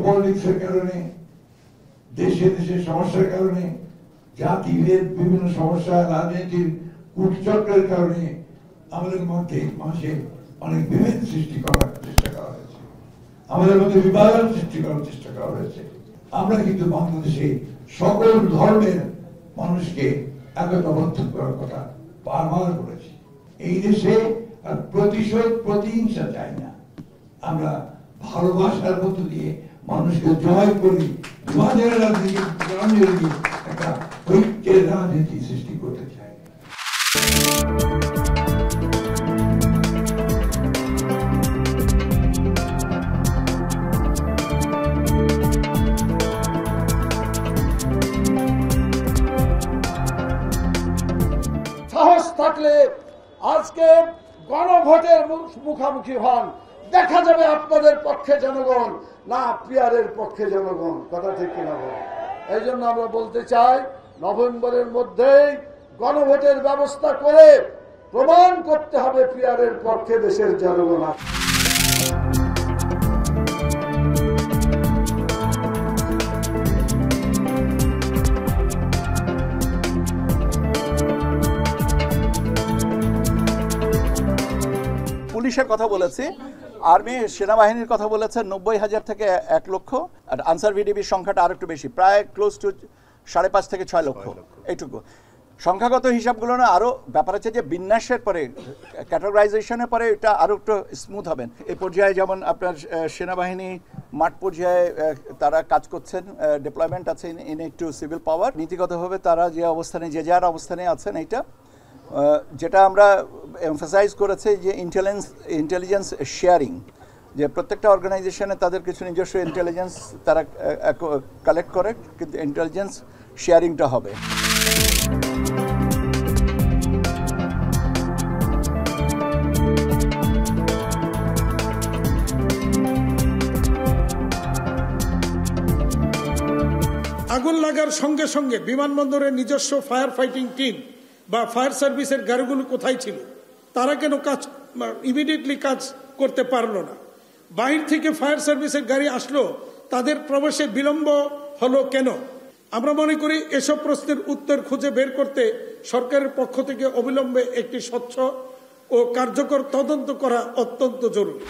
পলিটিক্সের কারণে, দেশে দেশে সমস্যার কারণে, জাতিভেদ বিভিন্ন সমস্যা, রাজনীতির কূটচক্রের কারণে আমাদের মধ্যে মানুষের অনেক বিভেদ সৃষ্টি করার চেষ্টা করা হয়েছে, আমাদের মধ্যে বিভাজন সৃষ্টি করার চেষ্টা করা হয়েছে। আমরা কিন্তু বাংলাদেশে সকল ধর্মের মানুষকে একতাবদ্ধ করার কথা বারবার বলেছি। এই দেশে আর প্রতিশোধ প্রতিহিংসা চাই না, আমরা ভালোবাসার মধ্য দিয়ে মানুষকে জয় করি, বিভাজনের রাজনীতি একটা ঐক্যের রাজনীতি সৃষ্টি করতে চাই। সাহস থাকলে আজকে গণভোটের মুখোমুখি হন, দেখা যাবে আপনাদের পক্ষে জনগণ না পিয়ারের পক্ষে জনগণ। কথা ঠিক কিনা বল? এই জন্য আমরা বলতে চাই, নভেম্বরের মধ্যেই গণভোটের ব্যবস্থা করে প্রমাণ করতে হবে পিয়ারের পক্ষে দেশের জনগণ আছে। পুলিশের কথা বলেছি, আর্মি সেনাবাহিনীর কথা বলেছে 90,000 থেকে 1 লক্ষ, আর আনসার ভিডিপির সংখ্যাটা আর একটু বেশি, প্রায় ক্লোজ টু 5.5 থেকে 6 লক্ষ। এইটুকু সংখ্যাগত হিসাবগুলো না, আরও ব্যাপার আছে যে বিন্যাসের পরে, ক্যাটাগরাইজেশনের পরে এটা আরও একটু স্মুথ হবেন। এই পর্যায়ে যেমন আপনার সেনাবাহিনী মাঠ পর্যায়ে তারা কাজ করছেন, ডিপ্লয়মেন্ট আছে ইন একটু সিভিল পাওয়ার। নীতিগতভাবে তারা যে অবস্থানে, যে যার অবস্থানে আছেন, এইটা যেটা আমরা এমফাসাইজ করেছি যে ইন্টেলিজেন্স শেয়ারিং, যে প্রত্যেকটা অর্গানাইজেশনে তাদের কিছু নিজস্ব ইন্টেলিজেন্স তারা কালেক্ট করে, কিন্তু ইন্টেলিজেন্স শেয়ারিংটা হবে। আগুন লাগার সঙ্গে সঙ্গে বিমানবন্দরের নিজস্ব ফায়ার ফাইটিং টিম বা ফায়ার সার্ভিসের গাড়িগুলো কোথায় ছিল? তারা কেন ইমিডিয়েটলি কাজ করতে পারলো না? বাহির থেকে ফায়ার সার্ভিসের গাড়ি আসলো, তাদের প্রবেশে বিলম্ব হলো কেন? আমরা মনে করি এসব প্রশ্নের উত্তর খুঁজে বের করতে সরকারের পক্ষ থেকে অবিলম্বে একটি স্বচ্ছ ও কার্যকর তদন্ত করা অত্যন্ত জরুরি।